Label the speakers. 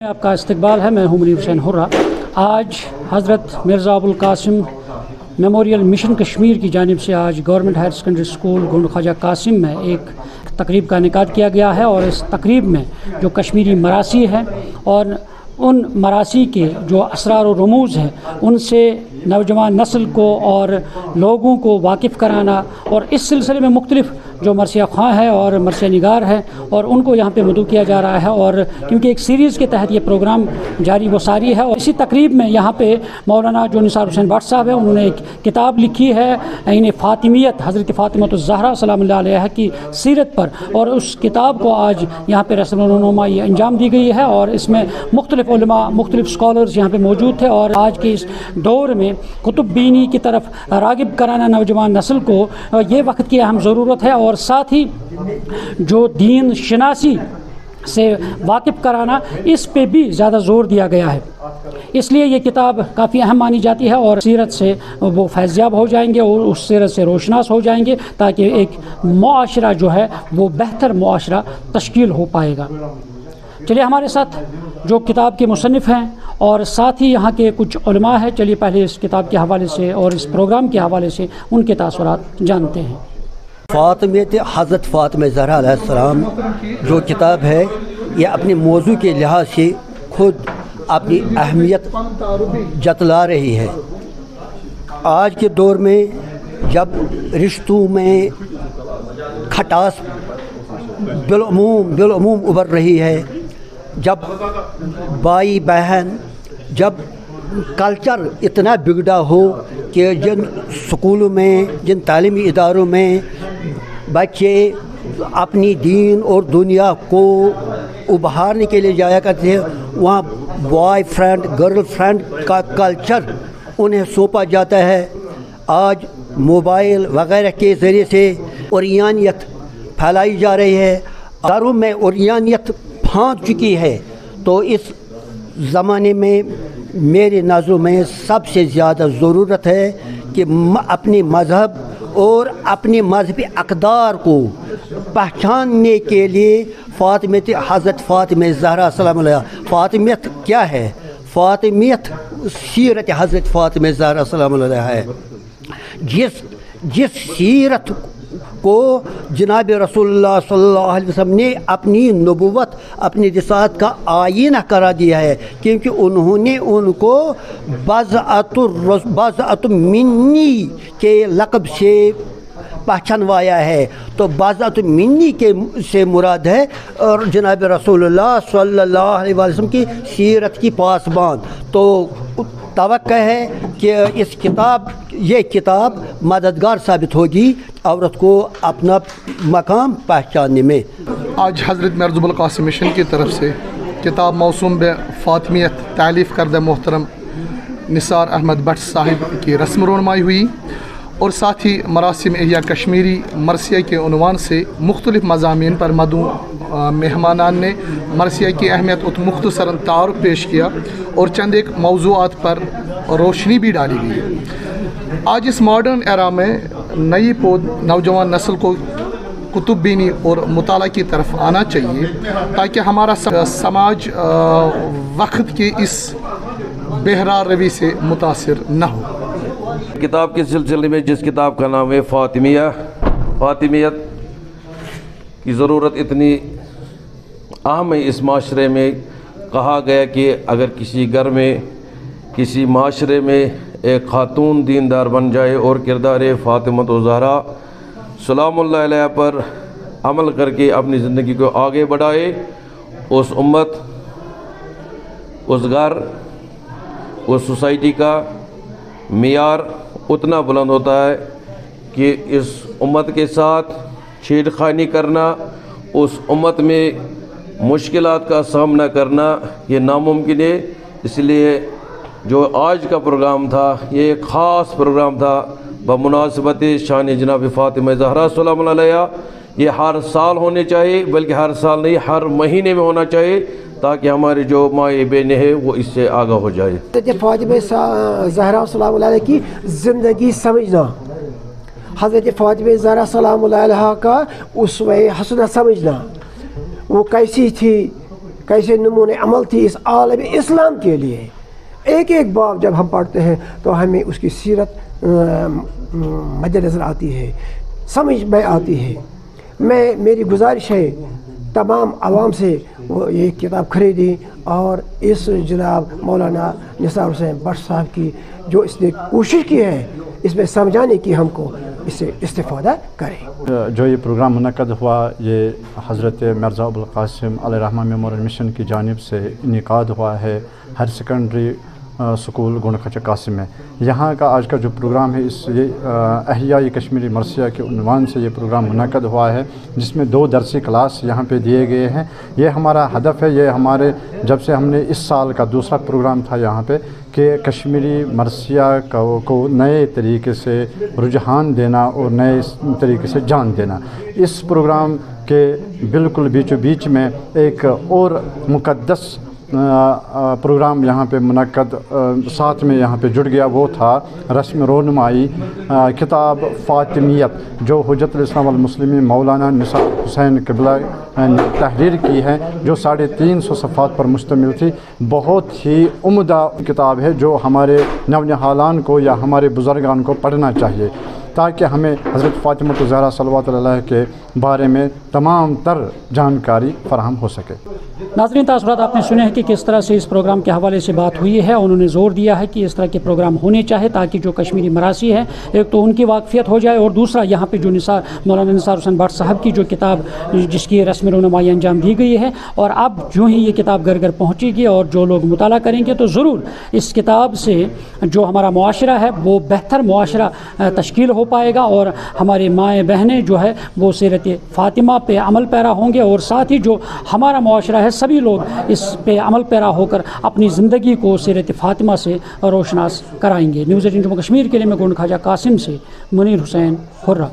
Speaker 1: आपका इस्तकबाल है। मैं हूं मुनीर हुसैन हुर्रा। आज हज़रत मिर्ज़ा अबुल कासिम मेमोरियल मिशन कश्मीर की जानिब से आज गवर्नमेंट हायर सेकेंडरी स्कूल गुंड ख्वाजा कासिम में एक तकरीब का इनेकाद किया गया है और इस तकरीब में जो कश्मीरी मरासी हैं और उन मरासी के जो असरार और रमूज़ हैं उनसे नौजवान नस्ल को और लोगों को वाकिफ़ कराना और इस सिलसिले में मुख्तलिफ़ जो मरसिया ख़्वां है और मरसिया निगार हैं और उनको यहाँ पे मदऊ किया जा रहा है। और क्योंकि एक सीरीज़ के तहत ये प्रोग्राम जारी व सारी है और इसी तकरीब में यहाँ पे मौलाना जो निसार हुसैन भट्ट साहब है उन्होंने एक किताब लिखी है इन्हें फ़ातिमियत हज़रत फ़ातिमतुज़ ज़हरा सलामुल्लाह अलैहा की सीरत पर, और उस किताब को आज यहाँ पे रस्म-ए-नुमाई अंजाम दी गई है और इसमें मुख्तलिफ़ उलमा मुख्तलिफ़ स्कॉलर्स यहाँ पे मौजूद थे। और आज के इस दौर में कुतुब बीनी की तरफ रागिब कराना नौजवान नस्ल को ये वक्त की अहम ज़रूरत है और साथ ही जो दीन शनासी से वाकिफ़ कराना इस पे भी ज़्यादा ज़ोर दिया गया है। इसलिए ये किताब काफ़ी अहम मानी जाती है और सीरत से वो फैज़याब हो जाएंगे और उस सीरत से रोशनास हो जाएंगे ताकि एक मुआशरा जो है वो बेहतर मुआशरा तश्कील हो पाएगा। चलिए हमारे साथ जो किताब के मुसन्निफ़ हैं और साथ ही यहाँ के कुछ उलमा हैं, चलिए पहले इस किताब के हवाले से और इस प्रोग्राम के हवाले से उनके तासुरात जानते हैं।
Speaker 2: फ़ातिमियत हज़रत फ़ातिमा ज़हरा अलैहिस्सलाम जो किताब है ये अपने मौजू के लिहाज से खुद अपनी अहमियत जतला रही है। आज के दौर में जब रिश्तों में खटास बिलअमूम उभर रही है, जब भाई बहन जब कल्चर इतना बिगड़ा हो कि जिन स्कूलों में जिन तालीमी इदारों में बच्चे अपनी दीन और दुनिया को उभारने के लिए जाया करते हैं, वहाँ बॉय फ्रेंड गर्ल फ्रेंड का कल्चर उन्हें सौंपा जाता है। आज मोबाइल वगैरह के ज़रिए से उरियानियत फैलाई जा रही है, घरों में उरियानियत फांक चुकी है। तो इस ज़माने में मेरे नज़रों में सबसे ज़्यादा ज़रूरत है कि अपने मज़हब और अपने मजहबी अक़दार को पहचानने के लिए फ़ातिमियत हज़रत फ़ातिमा ज़हरा सलाम अलैहा। फ़ातिमियत क्या है? फ़ातिमियत सीरत हज़रत फ़ातिमा ज़हरा सलाम अलैहा है। जिस सीरत को जनाब रसूलुल्लाह सल्लल्लाहु अलैहि वसल्लम ने अपनी नबुव्वत अपनी रिसालत का आईना करा दिया है, क्योंकि उन्होंने उनको बज़अतु मिन्नी के लक़ब से पहचानवाया है। तो बज़अतु मिन्नी के से मुराद है और जनाब रसूलुल्लाह सल्लल्लाहु अलैहि वसल्लम की सीरत की पासबान। तो तवक्को है कि ये किताब मददगार साबित होगी औरत को अपना मकाम पहचानने में।
Speaker 3: आज हज़रत मिर्ज़ा अबुल कासिम मिशन की तरफ से किताब मौसूम बे फ़ातिमियत तालीफ़ करदा मोहतरम निसार अहमद भट्ट साहिब की रस्म रोनमाई हुई और साथ ही मरासिम एहिया कश्मीरी मरसिया के उन्वान से मुख्तलिफ़ मज़ामीन पर मदऊ मेहमानान ने मरसिया की अहमियत उत मुख्तसरन तारुफ पेश किया और चंद एक मौज़ूआत पर रोशनी भी डाली गई। आज इस मॉडर्न एरा में नई पौध नौजवान नस्ल को कुतुब बीनी और मुताला की तरफ आना चाहिए ताकि हमारा समाज वक्त की इस बहरा रवि से मुतासिर न हो।
Speaker 4: किताब के सिलसिले में जिस किताब का नाम है फ़ातिमियत की ज़रूरत इतनी अहम है इस माशरे में, कहा गया कि अगर किसी घर में किसी माशरे में एक ख़ातून दीनदार बन जाए और किरदार फ़ातिमतुज़ ज़हरा सलामुल्लाह अलैहा पर अमल करके अपनी ज़िंदगी को आगे बढ़ाए, उस उम्मत उस घर उस सोसाइटी का मियार उतना बुलंद होता है कि इस उम्मत के साथ छेड़खानी करना, उस उम्मत में मुश्किलात का सामना करना ये नामुमकिन है। इसलिए जो आज का प्रोग्राम था ये एक ख़ास प्रोग्राम था बमुनासिबत शान जनाब फ़ातिमा ज़हरा सलामुल्लाह अलैहा। ये हर साल होने चाहिए, बल्कि हर साल नहीं हर महीने में होना चाहिए ताकि हमारी जो माए बहनें हैं वो इससे आगाह हो जाए।
Speaker 5: फ़ातिमा ज़हरा सलामुल्लाह अलैहा की ज़िंदगी समझना, हज़रत फ़ातिमा ज़हरा सलामुल्लाह अलैहा का उसवे हसना समझना, वो कैसी थी, कैसे नमूने अमल थी इस आलम इस्लाम के लिए। एक एक बाब जब हम पढ़ते हैं तो हमें उसकी सीरत मद्देनज़र आती है, समझ में आती है। मेरी गुजारिश है तमाम आवाम से वो ये किताब खरीदी और इस जनाब मौलाना निसार हुसैन भट्ट साहब की जो इसने कोशिश की है इसमें समझाने की हमको इससे इस्तिफ़ादा करें।
Speaker 6: जो ये प्रोग्राम मुनक़्क़द हुआ ये हज़रत मिर्ज़ा अबुल क़ासिम अलैहिर्रहमा मेमोरियल मिशन की जानिब से इनेकाद हुआ है हायर सेकेंडरी स्कूल गुंड खचा कासिम में। यहाँ का आज का जो प्रोग्राम है ये अहिया कश्मीरी मरसिया के उन्वान से ये प्रोग्राम मुनक़्क़द हुआ है, जिसमें 2 दरसी क्लास यहाँ पे दिए गए हैं। ये हमारा हदफ़ है, ये हमारे जब से हमने इस साल का दूसरा प्रोग्राम था यहाँ पे कि कश्मीरी मरसिया को नए तरीके से रुझान देना और नए तरीके से जान देना। इस प्रोग्राम के बिल्कुल बीचों बीच में एक और मुक़द्दस प्रोग्राम यहाँ पे मुनक़्क़द साथ में यहाँ पे जुड़ गया, वो था रस्म रोनुमाई किताब फ़ातिमियत जो हुज्जतुल इस्लाम वल मुस्लिमीन मौलाना निसार हुसैन क़िबला ने तहरीर की है, जो 350 सफ़हात पर मुश्तमिल थी। बहुत ही उम्दा किताब है जो हमारे नौजवान को या हमारे बुज़ुर्गान को पढ़ना चाहिए ताकि हमें हज़रत फ़ातिमा ज़हरा सल्लल्लाहु अलैहा के बारे में तमाम तर जानकारी फ़राहम हो सके।
Speaker 1: नाज़रीन, तासुरात आपने सुने हैं कि किस तरह से इस प्रोग्राम के हवाले से बात हुई है। उन्होंने ज़ोर दिया है कि इस तरह के प्रोग्राम होने चाहिए ताकि जो कश्मीरी मरासी है एक तो उनकी वाक़फ़ियत हो जाए और दूसरा यहाँ पे जो मौलाना निसार हुसैन भट्ट साहब की जो किताब जिसकी रस्म रोनुमाई अंजाम दी गई है, और अब जो ही ये किताब घर घर पहुँचेगी और जो लोग मुताला करेंगे तो ज़रूर इस किताब से जो हमारा मुआशरा है वो बेहतर मुआशरा तश्कील हो पाएगा और हमारे माएँ बहनें जो है वो सीरत फ़ातिमा पे अमल पैरा होंगे और साथ ही जो हमारा मुआशरा है सभी लोग इस पे अमल पैरा होकर अपनी ज़िंदगी को सीरत फ़ातिमा से रोशनास कराएंगे। न्यूज़ 18 जम्मू कश्मीर के लिए मैं गुंड ख्वाजा कासिम से मुनीर हुसैन हुर्रा।